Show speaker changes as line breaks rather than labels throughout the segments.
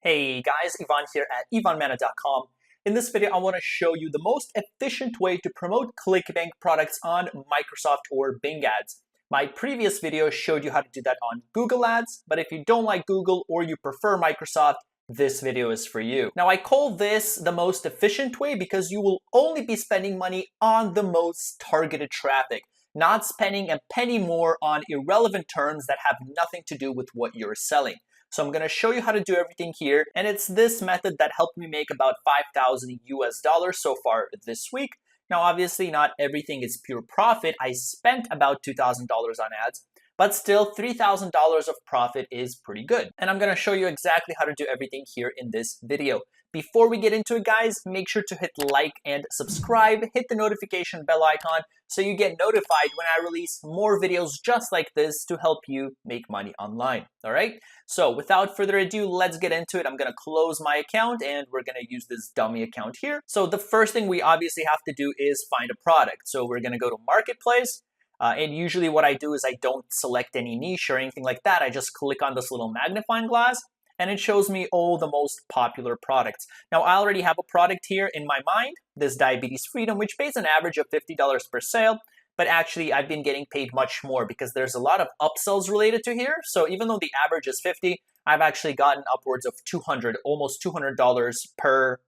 Hey guys, Ivan here at ivanmana.com. In this video, I want to show you the most efficient way to promote ClickBank products on Microsoft or Bing ads. My previous video showed you how to do that on Google ads, but if you don't like Google or you prefer Microsoft, this video is for you. Now, I call this the most efficient way because you will only be spending money on the most targeted traffic, not spending a penny more on irrelevant terms that have nothing to do with what you're selling. So I'm going to show you how to do everything here, and it's this method that helped me make about 5,000 US dollars so far this week. Now, obviously, not everything is pure profit. I spent about $2,000 on ads, but still $3,000 of profit is pretty good. And I'm going to show you exactly how to do everything here in this video. Before we get into it, guys, make sure to hit like and subscribe, hit the notification bell icon so you get notified when I release more videos just like this to help you make money online, all right? So without further ado, let's get into it. I'm gonna close my account and we're gonna use this dummy account here. So the first thing we obviously have to do is find a product. So we're gonna go to Marketplace. And usually what I do is I don't select any niche or anything like that. I just click on this little magnifying glass and it shows me all the most popular products. Now, I already have a product here in my mind, this Diabetes Freedom, which pays an average of $50 per sale, but actually I've been getting paid much more because there's a lot of upsells related to here. So even though the average is 50, I've actually gotten upwards of 200, almost $200 per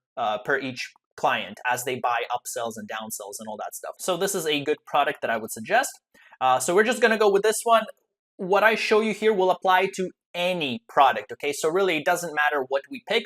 each client as they buy upsells and downsells and all that stuff. So this is a good product that I would suggest. So we're just gonna go with this one. What I show you here will apply to any product, okay? So really it doesn't matter what we pick.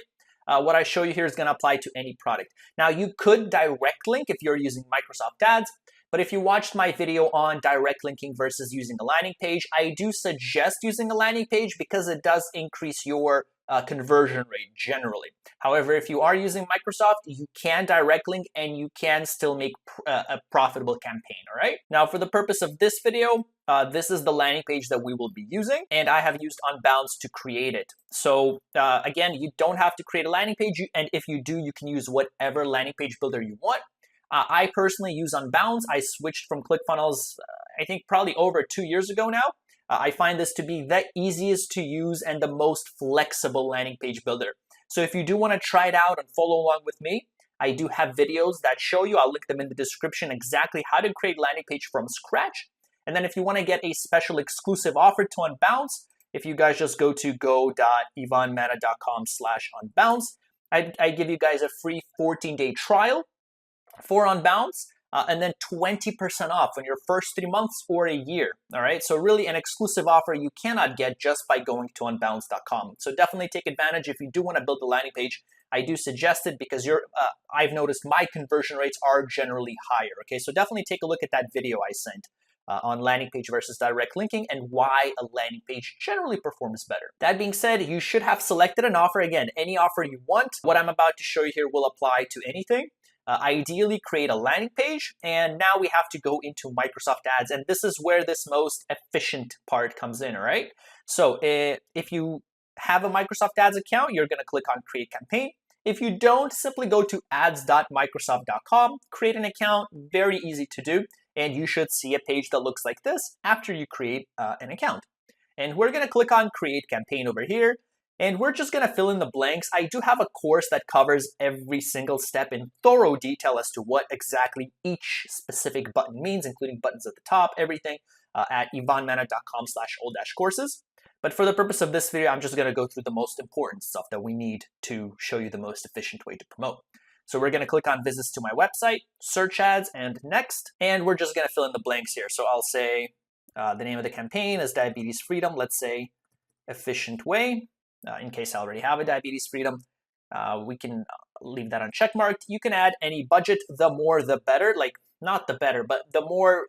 What I show you here is gonna apply to any product. Now you could direct link if you're using Microsoft ads, but if you watched my video on direct linking versus using a landing page, I do suggest using a landing page because it does increase your conversion rate generally. However, if you are using Microsoft, you can direct link and you can still make a profitable campaign, all right? Now, for the purpose of this video, this is the landing page that we will be using, and I have used Unbounce to create it. So again, you don't have to create a landing page, and if you do, you can use whatever landing page builder you want. I personally use Unbounce. I switched from ClickFunnels, I think probably over 2 years ago now. I find this to be the easiest to use and the most flexible landing page builder. So if you do want to try it out and follow along with me, I do have videos that show you, I'll link them in the description, exactly how to create landing page from scratch. And then if you want to get a special exclusive offer to Unbounce, if you guys just go to go.ivanmana.com/unbounce, I give you guys a free 14-day trial for Unbounce. And then 20% off on your first 3 months or a year, all right? So really an exclusive offer you cannot get just by going to unbounce.com. So definitely take advantage if you do want to build a landing page. I do suggest it because I've noticed my conversion rates are generally higher, okay? So definitely take a look at that video I sent on landing page versus direct linking and why a landing page generally performs better. That being said, you should have selected an offer. Again, any offer you want. What I'm about to show you here will apply to anything. Ideally create a landing page, and now we have to go into Microsoft ads, and this is where this most efficient part comes in, all right? So if you have a Microsoft ads account, you're gonna click on create campaign. If you don't, simply go to ads.microsoft.com, create an account, very easy to do, and you should see a page that looks like this after you create an account. And we're gonna click on create campaign over here. And we're just gonna fill in the blanks. I do have a course that covers every single step in thorough detail as to what exactly each specific button means, including buttons at the top, everything at ivanmana.com/all-courses. But for the purpose of this video, I'm just gonna go through the most important stuff that we need to show you the most efficient way to promote. So we're gonna click on visits to my website, search ads, and next. And we're just gonna fill in the blanks here. So I'll say the name of the campaign is Diabetes Freedom. Let's say efficient way. In case I already have a Diabetes Freedom, we can leave that uncheckmarked. You can add any budget, the more the better, like not the better, but the more,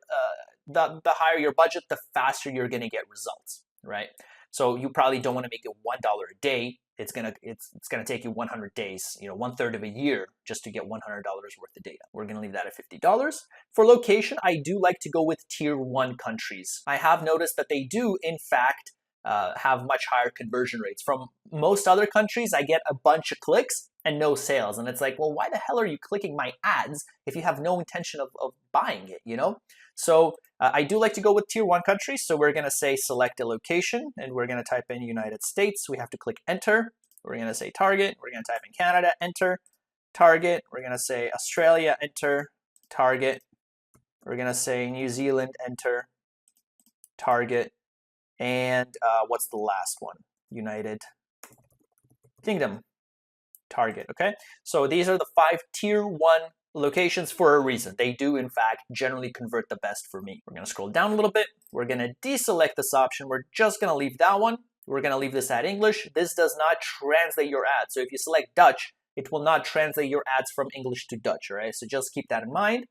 the higher your budget, the faster you're gonna get results, right? So you probably don't wanna make it $1 a day. It's gonna take you 100 days, 1/3 of a year just to get $100 worth of data. We're gonna leave that at $50. For location, I do like to go with tier 1 countries. I have noticed that they do, in fact, have much higher conversion rates. From most other countries, I get a bunch of clicks and no sales. And it's like, well, why the hell are you clicking my ads if you have no intention of buying it, So I do like to go with tier 1 countries. So we're gonna say select a location and we're gonna type in United States. We have to click enter. we're going to say target, we're going to type in Canada, enter, target, we're going to say Australia, enter, target, we're going to say New Zealand, enter, target, and what's the last one? United Kingdom, target, okay? So these are the 5 tier 1 locations for a reason. They do, in fact, generally convert the best for me. We're going to scroll down a little bit. We're going to deselect this option. We're just going to leave that one. We're going to leave this ad English. This does not translate your ad. So if you select Dutch, it will not translate your ads from English to Dutch, all right? So just keep that in mind.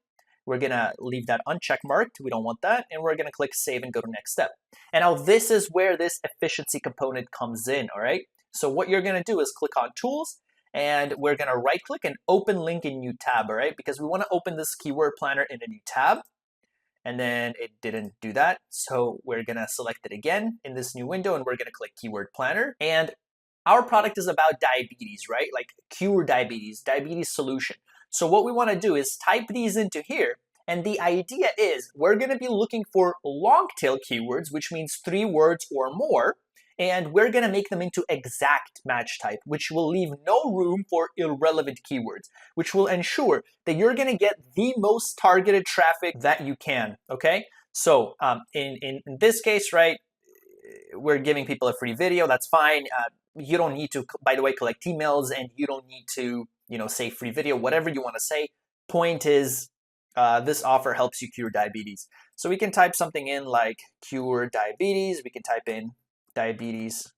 We're going to leave that uncheck marked. We don't want that. And we're going to click save and go to next step. And now this is where this efficiency component comes in, all right? So what you're going to do is click on tools, and we're going to right click and open link in new tab, all right? Because we want to open this keyword planner in a new tab. And then it didn't do that. So we're going to select it again in this new window, and we're going to click keyword planner. And our product is about diabetes, right? Like cure diabetes, diabetes solution. So what we want to do is type these into here. And the idea is we're going to be looking for long tail keywords, which means 3 words or more. And we're going to make them into exact match type, which will leave no room for irrelevant keywords, which will ensure that you're going to get the most targeted traffic that you can, okay? So in this case, right, we're giving people a free video. That's fine. You don't need to, by the way, collect emails, and you don't need to, say free video, whatever you want to say. Point is, this offer helps you cure diabetes. So we can type something in like cure diabetes. We can type in diabetes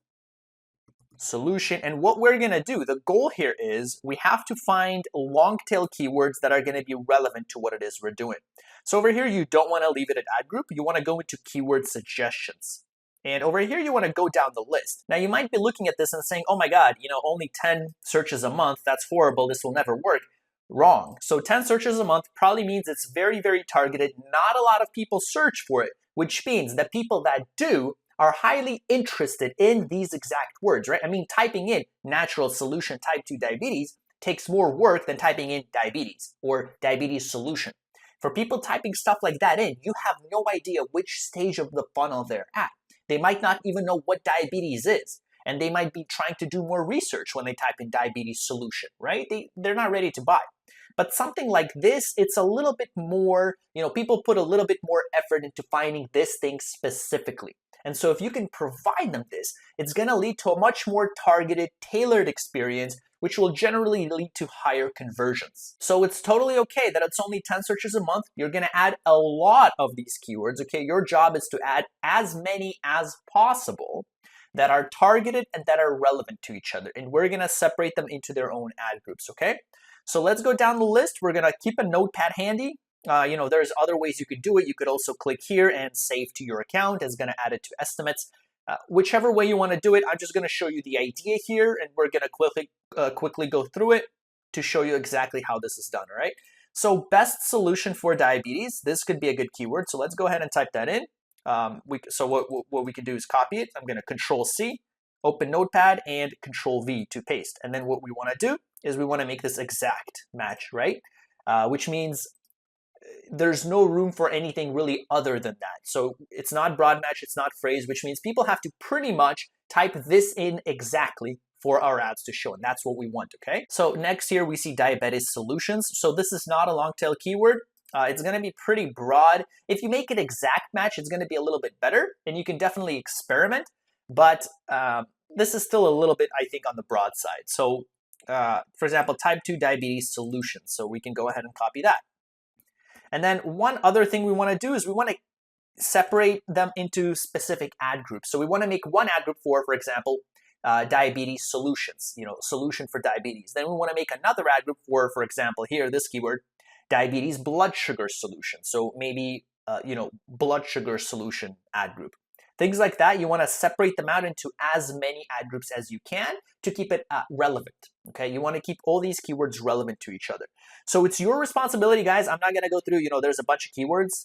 solution. And what we're going to do, the goal here is we have to find long tail keywords that are going to be relevant to what it is we're doing. So over here, you don't want to leave it at ad group. You want to go into keyword suggestions. And over here, you want to go down the list. Now, you might be looking at this and saying, oh my God, only 10 searches a month. That's horrible. This will never work. Wrong. So 10 searches a month probably means it's very, very targeted. Not a lot of people search for it, which means that people that do are highly interested in these exact words, right? I mean, typing in natural solution type 2 diabetes takes more work than typing in diabetes or diabetes solution. For people typing stuff like that in, you have no idea which stage of the funnel they're at. They might not even know what diabetes is, and they might be trying to do more research when they type in diabetes solution, right? They're not ready to buy. But something like this, it's a little bit more, people put a little bit more effort into finding this thing specifically. And so if you can provide them this, it's going to lead to a much more targeted, tailored experience, which will generally lead to higher conversions. So it's totally okay that it's only 10 searches a month. You're going to add a lot of these keywords, okay? Your job is to add as many as possible that are targeted and that are relevant to each other. And we're going to separate them into their own ad groups, okay? So let's go down the list. We're going to keep a notepad handy. There's other ways you could do it. You could also click here and save to your account. It's going to add it to estimates. Whichever way you want to do it, I'm just going to show you the idea here, and we're going to quickly go through it to show you exactly how this is done, all right? So best solution for diabetes, this could be a good keyword. So let's go ahead and type that in. What we can do is copy it. I'm going to Control-C, open Notepad, and Control-V to paste. And then what we want to do is we want to make this exact match, right? Which means there's no room for anything really other than that. So it's not broad match, it's not phrase, which means people have to pretty much type this in exactly for our ads to show, and that's what we want, okay? So next here we see diabetes solutions. So this is not a long tail keyword. It's going to be pretty broad. If you make it exact match, it's going to be a little bit better, and you can definitely experiment, but this is still a little bit, I think, on the broad side. So for example, type 2 diabetes solutions. So we can go ahead and copy that. And then one other thing we want to do is we want to separate them into specific ad groups. So we want to make one ad group for example, diabetes solutions, solution for diabetes. Then we want to make another ad group for example, here, this keyword, diabetes blood sugar solution. So maybe, blood sugar solution ad group. Things like that, you want to separate them out into as many ad groups as you can to keep it relevant, okay? You want to keep all these keywords relevant to each other. So it's your responsibility, guys. I'm not going to go through, there's a bunch of keywords.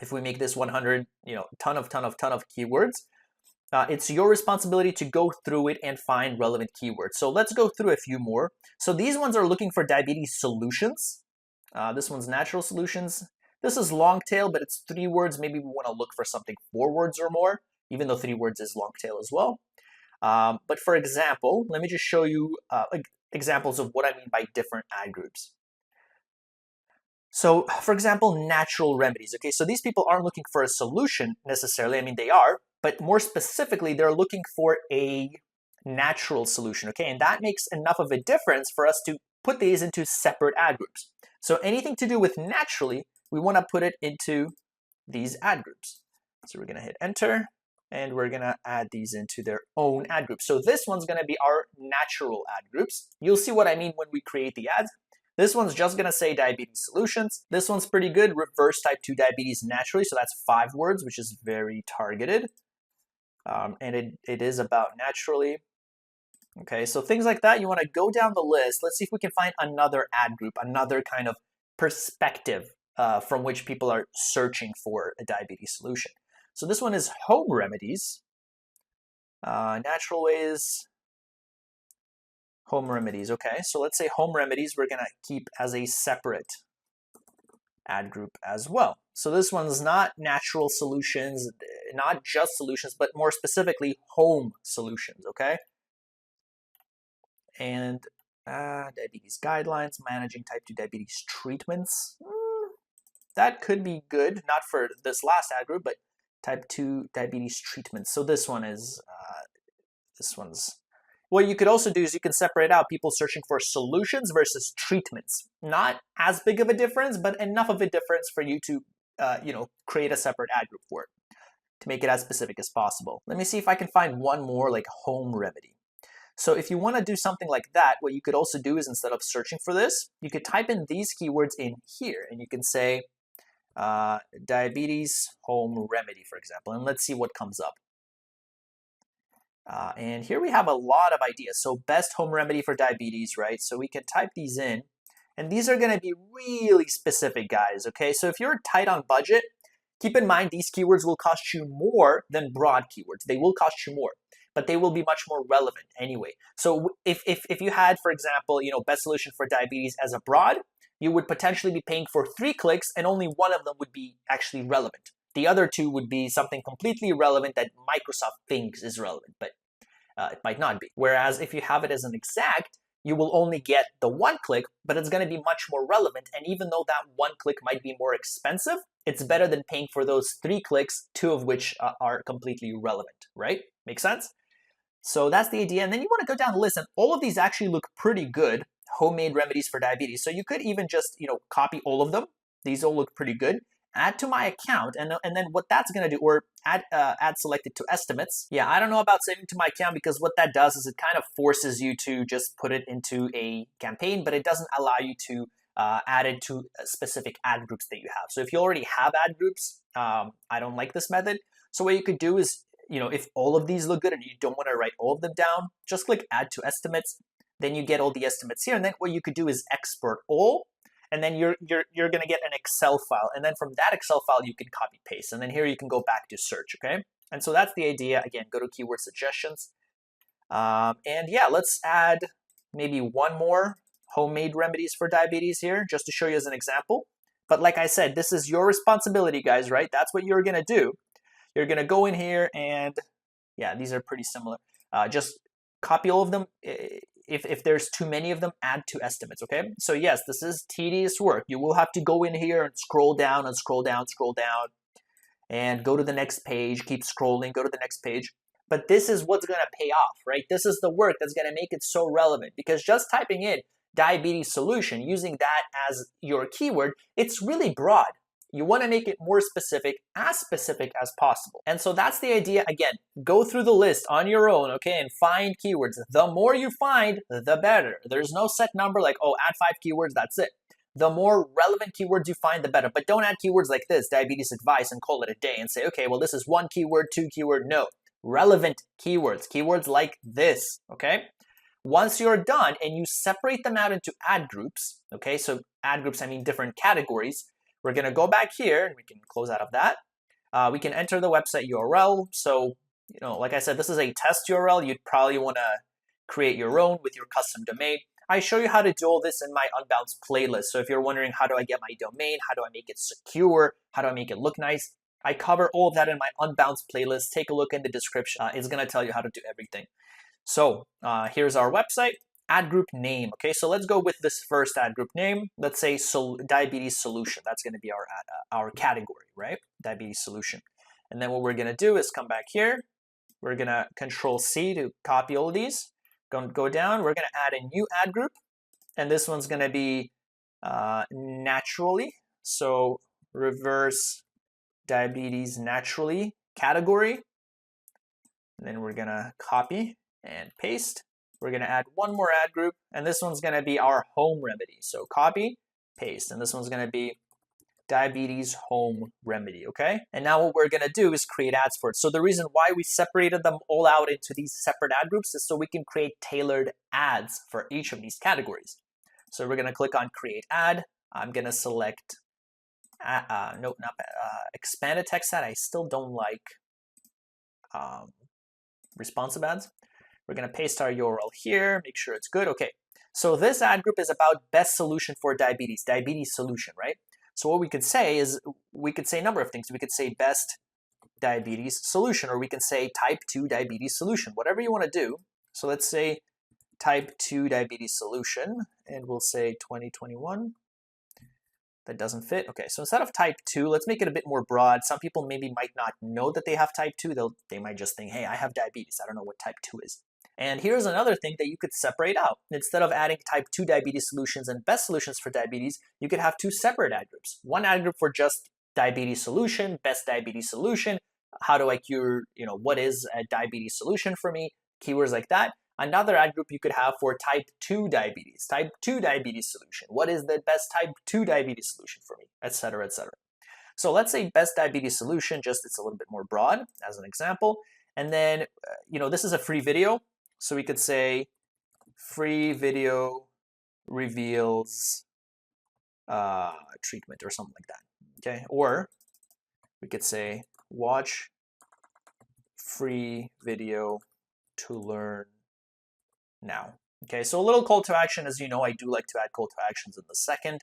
If we make this 100, ton of keywords, it's your responsibility to go through it and find relevant keywords. So let's go through a few more. So these ones are looking for diabetes solutions. This one's natural solutions. This is long tail, but it's 3 words. Maybe we want to look for something 4 words or more, even though 3 words is long tail as well. But for example, let me just show you examples of what I mean by different ad groups. So, for example, natural remedies. Okay, so these people aren't looking for a solution necessarily. I mean, they are, but more specifically, they're looking for a natural solution. Okay, and that makes enough of a difference for us to put these into separate ad groups. So anything to do with naturally, we want to put it into these ad groups. So we're going to hit enter, and we're going to add these into their own ad group. So this one's going to be our natural ad groups. You'll see what I mean when we create the ads. This one's just going to say diabetes solutions. This one's pretty good, reverse type 2 diabetes naturally. So that's 5 words, which is very targeted. And it is about naturally. Okay, so things like that, you want to go down the list. Let's see if we can find another ad group, another kind of perspective from which people are searching for a diabetes solution. So this one is home remedies, natural ways, home remedies. Okay, so let's say home remedies we're going to keep as a separate ad group as well. So this one's not natural solutions, not just solutions, but more specifically home solutions, okay? And diabetes guidelines, managing type 2 diabetes treatments. That could be good, not for this last ad group, but type 2 diabetes treatments. So this one is, what you could also do is you can separate out people searching for solutions versus treatments. Not as big of a difference, but enough of a difference for you to, create a separate ad group for it to make it as specific as possible. Let me see if I can find one more like home remedy. So if you want to do something like that, what you could also do is instead of searching for this, you could type in these keywords in here, and you can say diabetes home remedy, for example, and let's see what comes up. And here we have a lot of ideas. So best home remedy for diabetes, right? So we can type these in, and these are going to be really specific, guys, okay? So if you're tight on budget, keep in mind these keywords will cost you more than broad keywords. They will cost you more, but they will be much more relevant anyway. So if you had, for example, best solution for diabetes as a broad, you would potentially be paying for 3 clicks and only one of them would be actually relevant. The other 2 would be something completely irrelevant that Microsoft thinks is relevant, but it might not be. Whereas if you have it as an exact, you will only get the 1 click, but it's going to be much more relevant. And even though that 1 click might be more expensive, it's better than paying for those 3 clicks, 2 of which are completely relevant, right? Make sense? So that's the idea. And then you want to go down the list, and all of these actually look pretty good. Homemade remedies for diabetes. So you could even just, copy all of them. These all look pretty good. Add to my account, and then what that's going to do, or add selected to estimates. Yeah, I don't know about saving to my account, because what that does is it kind of forces you to just put it into a campaign, but it doesn't allow you to add it to specific ad groups that you have. So if you already have ad groups, I don't like this method. So what you could do is, if all of these look good and you don't want to write all of them down, just click add to estimates. Then you get all the estimates here. And then what you could do is export all. And then you're going to get an Excel file. And then from that Excel file, you can copy paste. And then here you can go back to search, okay? And so that's the idea. Again, go to keyword suggestions. And yeah, let's add maybe one more homemade remedies for diabetes here, just to show you as an example. But like I said, this is your responsibility, guys, right? That's what you're going to do. You're going to go in here and, yeah, these are pretty similar. Just copy all of them. If there's too many of them, add to estimates, okay? So yes, this is tedious work. You will have to go in here and scroll down and scroll down, and go to the next page, keep scrolling, go to the next page. But this is what's going to pay off, right? This is the work that's going to make it so relevant, because just typing in diabetes solution, using that as your keyword, it's really broad. You want to make it more specific as possible. And so that's the idea. Again, go through the list on your own, okay, and find keywords. The more you find, the better. There's no set number like, oh, add 5 keywords, that's it. The more relevant keywords you find, the better. But don't add keywords like this, diabetes advice, and call it a day and say, okay, well, this is 1 keyword, 2 keyword. No, relevant keywords like this, okay? Once you're done and you separate them out into ad groups, okay, so ad groups, I mean different categories, we're going to go back here, and we can close out of that. We can enter the website URL. So, like I said, this is a test URL. You'd probably want to create your own with your custom domain. I show you how to do all this in my Unbounced playlist. So if you're wondering, how do I get my domain? How do I make it secure? How do I make it look nice? I cover all of that in my Unbounced playlist. Take a look in the description. It's going to tell you how to do everything. So here's our website. Ad group name. Okay, so let's go with this first ad group name. Let's say diabetes solution. That's going to be our category, right? Diabetes solution. And then what we're going to do is come back here. We're going to Control C to copy all of these. Go down. We're going to add a new ad group. And this one's going to be naturally. So reverse diabetes naturally category. And then we're going to copy and paste. We're going to add one more ad group, and this one's going to be our home remedy. So copy, paste, and this one's going to be diabetes home remedy, okay? And now what we're going to do is create ads for it. So the reason why we separated them all out into these separate ad groups is so we can create tailored ads for each of these categories. So we're going to click on create ad. I'm going to select expanded text ad. I still don't like responsive ads. We're going to paste our URL here, make sure it's good. Okay, so this ad group is about best solution for diabetes solution, right? So what we could say is, we could say a number of things. We could say best diabetes solution, or we can say type 2 diabetes solution, whatever you want to do. So let's say type 2 diabetes solution, and we'll say 2021. That doesn't fit. Okay, so instead of type 2, let's make it a bit more broad. Some people maybe might not know that they have type 2. They might just think, hey, I have diabetes. I don't know what type 2 is. And here's another thing that you could separate out. Instead of adding type 2 diabetes solutions and best solutions for diabetes, you could have two separate ad groups. One ad group for just diabetes solution, best diabetes solution. How do I cure, what is a diabetes solution for me? Keywords like that. Another ad group you could have for type 2 diabetes solution. What is the best type 2 diabetes solution for me, etc., etc. So let's say best diabetes solution, just it's a little bit more broad as an example. And then, this is a free video. So we could say free video reveals treatment or something like that, okay? Or we could say watch free video to learn now. Okay, so a little call to action. As you know, I do like to add call to actions in the second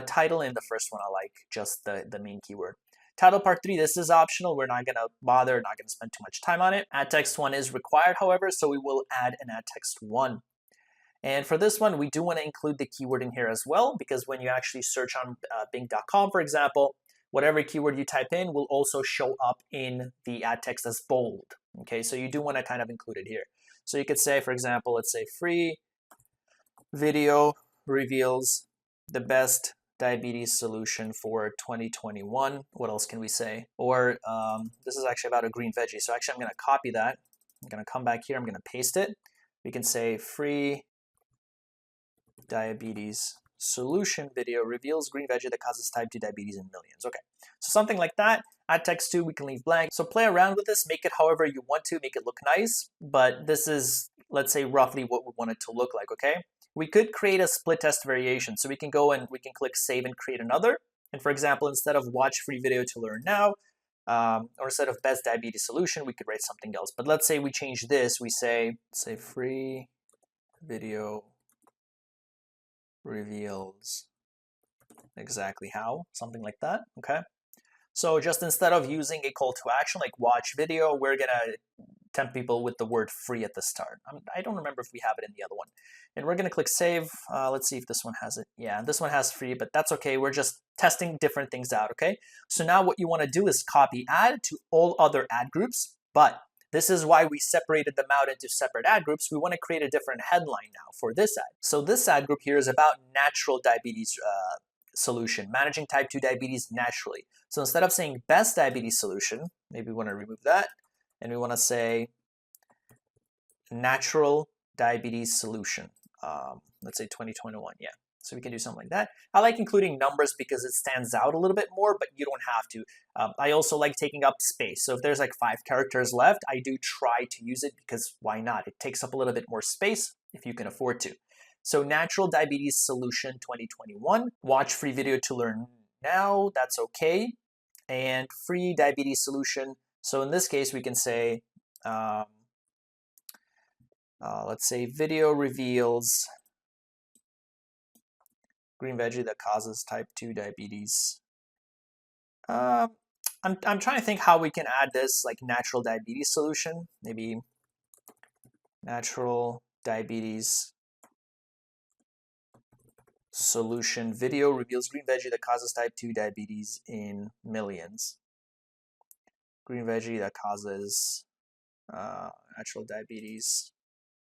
title. In the first one, I like just the main keyword. Title part 3, this is optional. We're not going to bother, not going to spend too much time on it. Add text 1 is required, however, so we will add an add text 1. And for this one, we do want to include the keyword in here as well, because when you actually search on Bing.com, for example, whatever keyword you type in will also show up in the ad text as bold. Okay, so you do want to kind of include it here. So you could say, for example, let's say free video reveals the best diabetes solution for 2021. What else can we say? Or this is actually about a green veggie. So actually I'm going to copy that. I'm going to come back here. I'm going to paste it. We can say free diabetes solution video reveals green veggie that causes type 2 diabetes in millions. Okay, so something like that. Add text 2, we can leave blank. So play around with this, make it however you want to, make it look nice. But this is, let's say, roughly what we want it to look like, okay? We could create a split test variation. So we can go and we can click save and create another. And for example, instead of watch free video to learn now, or instead of best diabetes solution, we could write something else. But let's say we change this, we say free video reveals exactly how, something like that, okay? So just instead of using a call to action like watch video, we're gonna tempt people with the word free at the start. I don't remember if we have it in the other one. And we're gonna click save. Let's see if this one has it. Yeah, this one has free, but that's okay. We're just testing different things out, okay? So now what you wanna do is copy ad to all other ad groups, but this is why we separated them out into separate ad groups. We want to create a different headline now for this ad. So this ad group here is about natural diabetes solution, managing type 2 diabetes naturally. So instead of saying best diabetes solution, maybe we want to remove that, and we want to say natural diabetes solution. Let's say 2021, yeah. So we can do something like that. I like including numbers because it stands out a little bit more, but you don't have to. I also like taking up space. So if there's like 5 characters left, I do try to use it because why not? It takes up a little bit more space if you can afford to. So natural diabetes solution 2021. Watch free video to learn now. That's okay. And free diabetes solution. So in this case, we can say, let's say video reveals green veggie that causes type 2 diabetes. I'm trying to think how we can add this like natural diabetes solution. Maybe natural diabetes solution video reveals green veggie that causes type 2 diabetes in millions. Green veggie that causes natural diabetes,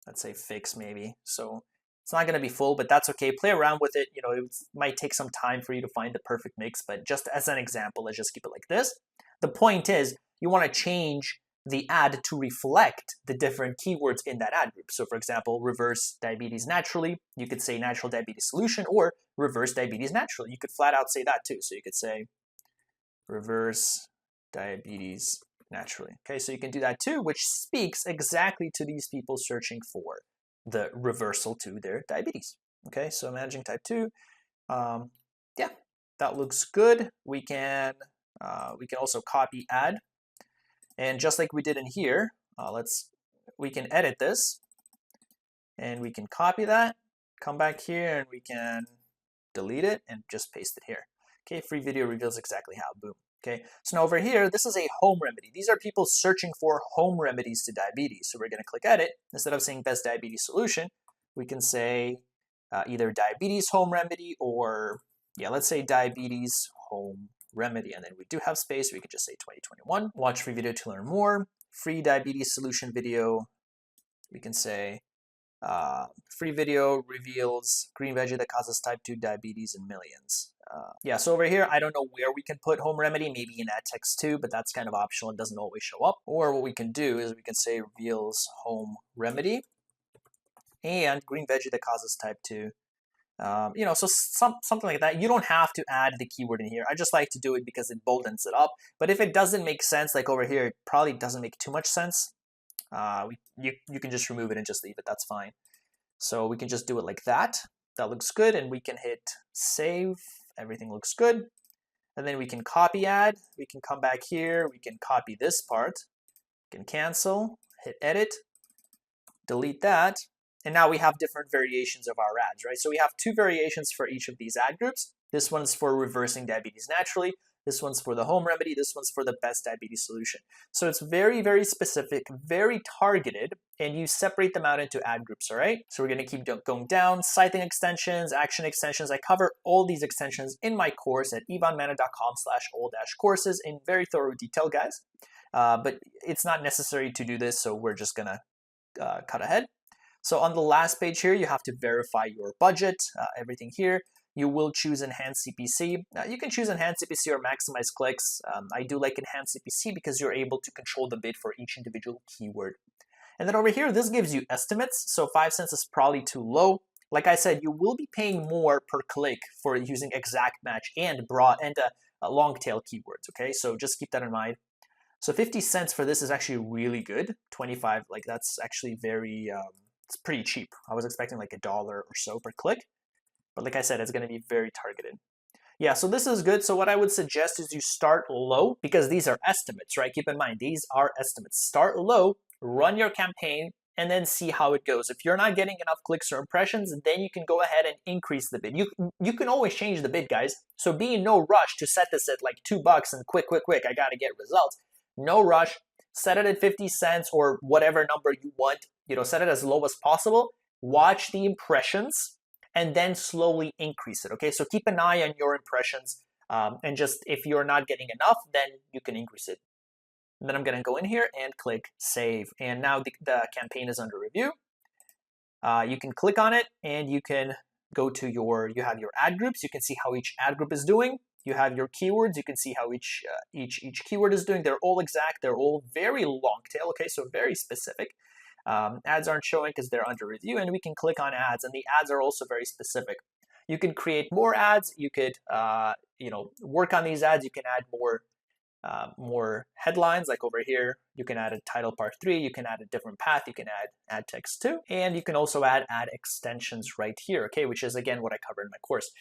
let's say fix maybe. So it's not going to be full, but that's okay. Play around with it. It might take some time for you to find the perfect mix, but just as an example, let's just keep it like this. The point is you want to change the ad to reflect the different keywords in that ad group. So for example, reverse diabetes naturally, you could say natural diabetes solution, or reverse diabetes naturally. You could flat out say that too. So you could say reverse diabetes naturally. Okay, so you can do that too, which speaks exactly to these people searching for the reversal to their diabetes. Okay, so managing type 2, yeah, that looks good. We can also copy ad, and just like we did in here, we can edit this, and we can copy that, come back here, and we can delete it and just paste it here. Okay, free video reveals exactly how. Boom. Okay, so now over here, this is a home remedy. These are people searching for home remedies to diabetes. So we're going to click edit. Instead of saying best diabetes solution, we can say either diabetes home remedy, or yeah, let's say diabetes home remedy. And then we do have space. We can just say 2021. Watch free video to learn more. Free diabetes solution video. We can say free video reveals green veggie that causes type 2 diabetes in millions. Yeah, so over here, I don't know where we can put home remedy, maybe in ad text too, but that's kind of optional. It doesn't always show up. Or what we can do is we can say reveals home remedy and green veggie that causes type 2. So something like that. You don't have to add the keyword in here. I just like to do it because it boldens it up. But if it doesn't make sense, like over here, it probably doesn't make too much sense. You can just remove it and just leave it. That's fine. So we can just do it like that. That looks good, and we can hit save. Everything looks good. And then we can copy ad. We can come back here. We can copy this part. We can cancel, hit edit, delete that. And now we have different variations of our ads, right? So we have 2 variations for each of these ad groups. This one's for reversing diabetes naturally. This one's for the home remedy. This one's for the best diabetes solution. So it's very, very specific, very targeted, and you separate them out into ad groups, all right? So we're going to keep going down. Citing extensions, action extensions. I cover all these extensions in my course at ivanmana.com/all-courses in very thorough detail, guys. But it's not necessary to do this, so we're just going to cut ahead. So on the last page here, you have to verify your budget, everything here. You will choose Enhanced CPC. You can choose Enhanced CPC or Maximize Clicks. I do like Enhanced CPC because you're able to control the bid for each individual keyword. And then over here, this gives you estimates. So 5 cents is probably too low. Like I said, you will be paying more per click for using exact match and broad and long tail keywords, okay? So just keep that in mind. So 50 cents for this is actually really good. 25, like that's actually very, it's pretty cheap. I was expecting like $1 or so per click. But like I said, it's going to be very targeted. Yeah, so this is good. So what I would suggest is you start low, because these are estimates, right? Keep in mind, these are estimates. Start low, run your campaign, and then see how it goes. If you're not getting enough clicks or impressions, then you can go ahead and increase the bid. You can always change the bid, guys. So be in no rush to set this at like $2 and quick, I got to get results. No rush. Set it at 50 cents or whatever number you want. Set it as low as possible. Watch the impressions, and then slowly increase it, okay? So keep an eye on your impressions, and just if you're not getting enough, then you can increase it. And then I'm gonna go in here and click save. And now the campaign is under review. You can click on it, and you can go to you have your ad groups. You can see how each ad group is doing. You have your keywords. You can see how each keyword is doing. They're all exact. They're all very long tail, okay? So very specific. Ads aren't showing because they're under review, and we can click on ads, and the ads are also very specific. You can create more ads. You could, work on these ads. You can add more headlines, like over here. You can add a title part 3. You can add a different path. You can add ad text too, and you can also add ad extensions right here, okay, which is again what I covered in my course.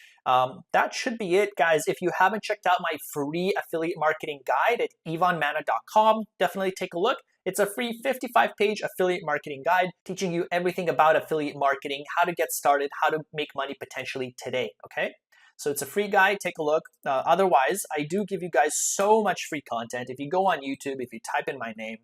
That should be it, guys. If you haven't checked out my free affiliate marketing guide at ivanmana.com, definitely take a look. It's a free 55-page affiliate marketing guide teaching you everything about affiliate marketing, how to get started, how to make money potentially today, okay? So it's a free guide. Take a look. Otherwise, I do give you guys so much free content. If you go on YouTube, if you type in my name,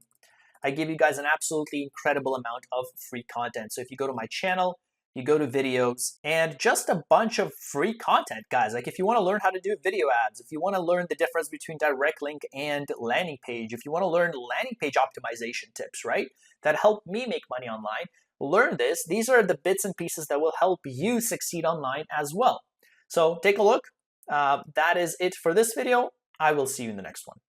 I give you guys an absolutely incredible amount of free content. So if you go to my channel, you go to videos, and just a bunch of free content, guys. Like if you want to learn how to do video ads, if you want to learn the difference between direct link and landing page, if you want to learn landing page optimization tips, right, that help me make money online, learn this. These are the bits and pieces that will help you succeed online as well. So take a look. That is it for this video. I will see you in the next one.